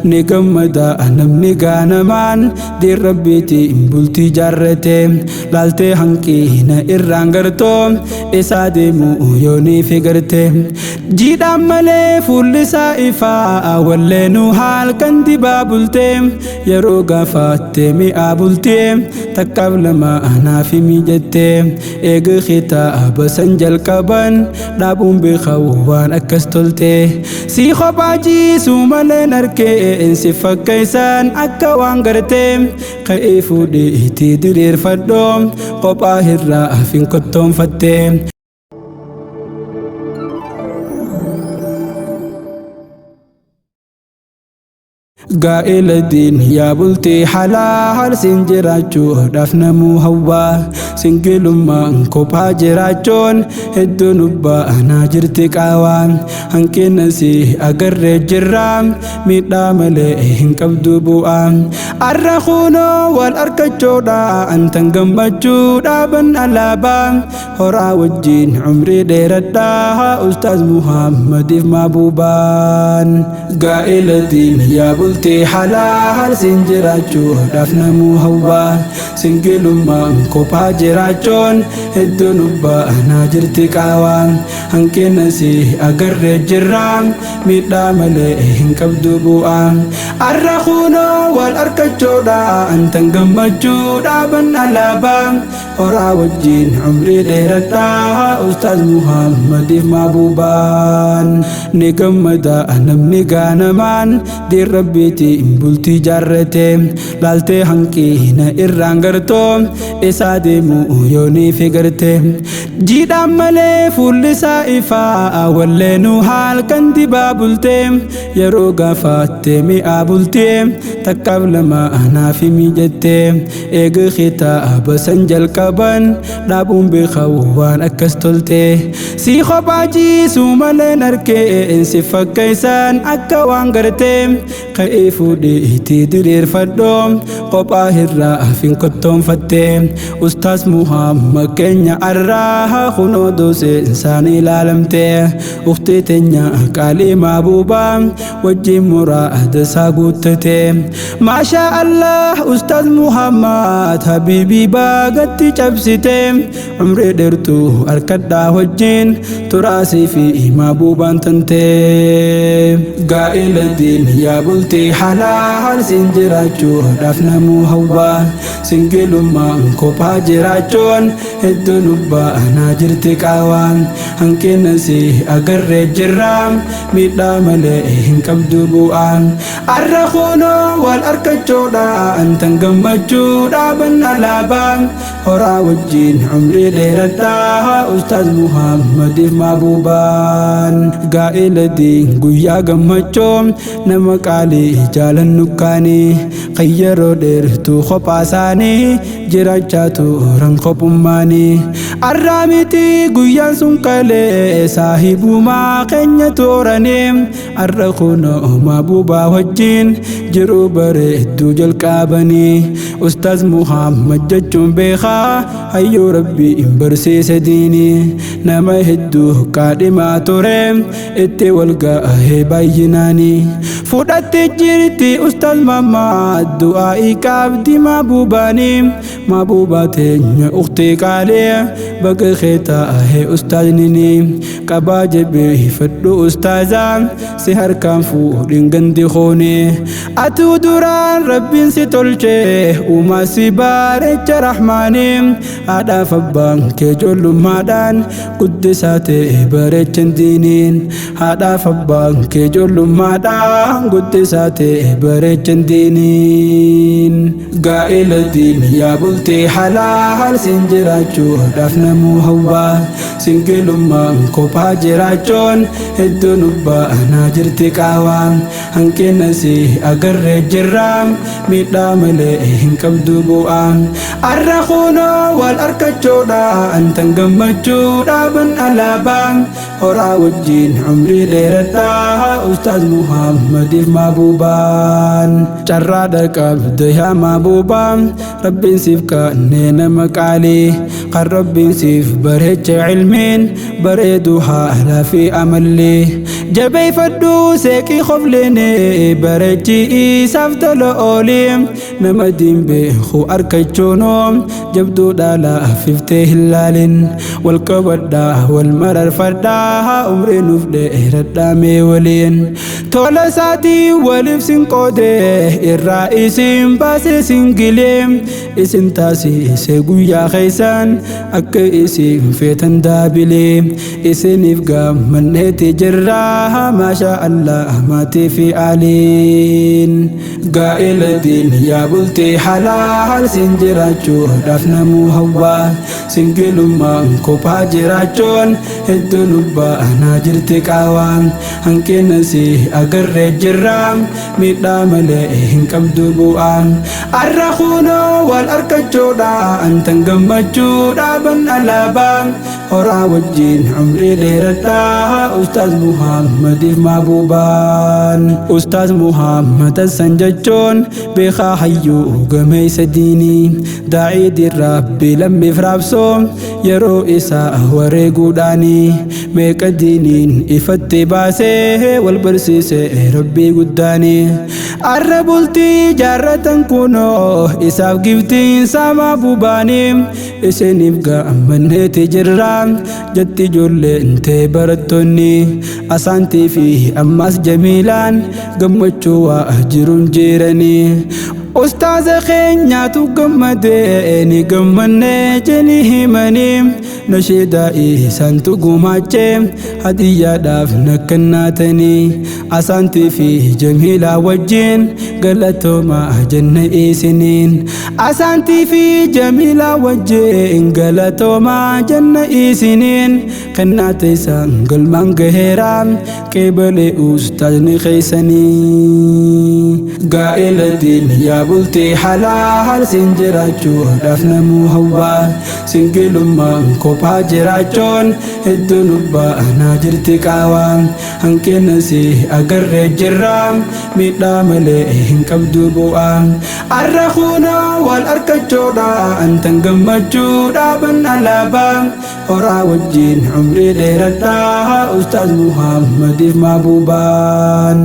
ni gammada namni gaanamaan diin rabbiitiin bultii jaarrate laaltee hanqina irraan gartoo isaa deemu yoonii figarte jiidhaan malee fuulli isaa ifaa walleenuu halkan dibaa bulte yeroo gaafatte mi'aa bulte takkaaf lama anaaf mijette eega kitaaba san jalqaban dhaabuun beekawu waan akkas tolte si kophaa jiisuu malee narkee si fakkaysan akka waan garte ka'ee fuudhee itti diriirfadhoo kophaa irraa afin kottoonfatte. Gaa'ela diin yaa bultii halaal sin jiraachuudhaaf namuu hawwaa singilummaan kophaa jiraachuun hedduun ubbaanaa jirti qaawaa hanqina si agarree jirraa miidhaa malee hin qabdu bu'aa arra kunoo wal argachuudha antan gammachuu dhaaban alaabaa horaa wajjin umrii dheeradhaa ustaaz Muhammadiif Mahbuubaan. Gaa'ela diin yaa bultii halaal sin jiraachuudhaaf namuu hawwaa singilummaan kophaa jiraachuun hedduun ubbaanaa jirti qaawaa hanqina si agarree jirraa miidhaa malee hin qabdu bu'aa arra kunoo wal argachuudha antan gammachuu dhaaban alaabaa horaa wajjin umrii dheeradhaa ustaaz Muhammadiif Mahbuubaan. Ni gammada namni gaanamaan diin rabbiitiin bultii jaarrate laaltee hanqina irraan gartoo isaa deemu yoonii figarte jiidhaan malee fuulli isaa ifaa walleenuu halkan dibaa bulte yeroo gaafatte mi'aa bulte takkaaf lama anaaf mijette eega kitaaba san jalqaban dhaabuun beekawu waan akkas tolte si kophaa jiisuu malee narkee si fakkaysan akka waan garte ka'ee fuudhee itti diriirfadhoo kophaa irraa afin kottoonfatte ustaaz Muhammad keenya arraa kunoo doosee insaan ilaalamte ukhtii teenya qaalii Mahbuubaa wajjin muraada isaa guuttate maashaa Allah ustaaz Muhammad habiibii baagatti cabsite umrii dheertuu harkadhaa wajjin turaasii fi Mahbuubaan tante. Gaa'ela diin yaa bultii halaal sin jiraachuudhaaf namuu hawwaa singilummaan kophaa jiraachuun hedduun ubbaanaa jirti qaawaa hanqina si agarree jirraa miidhaa malee hin qabdu bu'aa arra kunoo wal argachuudha antan gammachuu dhaaban alaabaa horaa wajjin umrii dheeradhaa ustaaz Muhammadiif Mahbuubaan. Gaa'ela diin guyyaa gammachoo nama qaalii jaalannu kaanii kan yeroo dheertuu kophaa isaanii jiraachaa turan kophummaanii arraa miti guyyaan sun qalee saahibumaa keenya tooranii arra kunoo Mahbuubaa wajjin jiruu bareedduu jalqabanii ustaaz Muhammad jechuun beekaa hayyuu rabbii hin barsiise diinii nama hedduu kaadhimaa ture itti wal ga'ee baay'inaanii fudhatte jirti ustaaz Muhammad du'aa'ii qabdi Mahbuubaanii Mahbuubaa teenya ukhtii qaalee baga keetaa'ee ustaaznini qabaa jabeeffadhu ustaazaa si harkaan fuudhin gandi khoone atuu duraan rabbiin si tolchee uumaa si baarecha rahmaanii haadhaaf abbaan kee ijoollummaadhaan guddisaa ta'e barechan diiniin haadhaaf abbaan kee ijoollummaadhaan guddisaa ta'e barechan diiniin. Gaa'ela diin yaa bultii halaal sin jiraachuudhaaf namuu hawwaa singilummaan kophaa jiraachuun hedduun ubbaanaa jirti qaawaa hanqina si agarree jirraa miidhaa malee hin qabdu bu'aa arra kunoo wal argachuudha antan gammachuu dhaaban alaabaa horaa wajjin umrii dheeradhaa ustaaz Muhammadiif Mahbuubaan. Carraadha qabda yaa Mahbuubaa rabbiin siif kannee nama qaalii kan rabbiin siif bareecha cilmiin bareedu haala fi amalli jabeeffadhu seeqii qofleene bareechi isaaf tola ooli nama diin beeku arkachuunoom jabduudha laafiftee hin laalin wal qabadhaa wal mararfadhaa umrii nuuf dheeradhaa mee waliin tola isaatii waliif sin qoodee irraa isin baasee sin gilee isin taasise guyyaa keessan akka isin feetan daabilee isiniif gammanneeti jirraa maasha Allah maatii fi aaliin gaa'ela diin yaa bultii halaal sin jiraachuudhaaf namuu hawwaa singilummaan kophaa jiraachuun hedduu nubbaanaa jirti qaawaan hanqina si agarree jirraa miidhaa malee hin qabdu bu'aan arra kunoo wal arkachuudha antan gammachuudha ban alaabaa horaa wajjin umrii dheeradhaa Ustaaz Muhammadiif mahbuubaan Ustaaz Muhammad san jechuun beekaa hayyuu gameessa diinii daa'ii rabbi lammiif raabsoo yeroo isaa wareeguudhaanii meeqa diiniin ifatti baasee wal barsiise rabbii guddaanii arra bultii jaarratan kunoo isaaf giftiin sama bubaanii isiniif gammanneeti jirraa jetti ijoolleen tee barattoonni asaantii fi ammas jamiilaan gammachuu waa jiruun jiranii Ustaaza keenyaatu gammadee ni gammannee jeni himanii nasheeda isaantu gumaachee hadiyyaadhaaf nakkannaatanii asaantii fi jamiilaa wajjin galatoomaa jenna isiniin asaantii fi jamiilaa wajjin galatoomaa jenna isiniin kannaata isaan galmaan gaheeraa qeebalee ustaazni keessanii gaa'ela diin yaa bultii halaal sin jiraachuudhaaf namuu hawwaa singilummaan kophaa jiraachuun hedduu nubbaanaa jirti qaawaan hanqina si agarree jirraa miidhaa malee hin qabdu bu'aan arra kunoo wal arkachuudha antan gammachuudha ban alaabaa horaa wajjin umrii dheeradhaa Ustaaz Muhammadiif mahbuubaan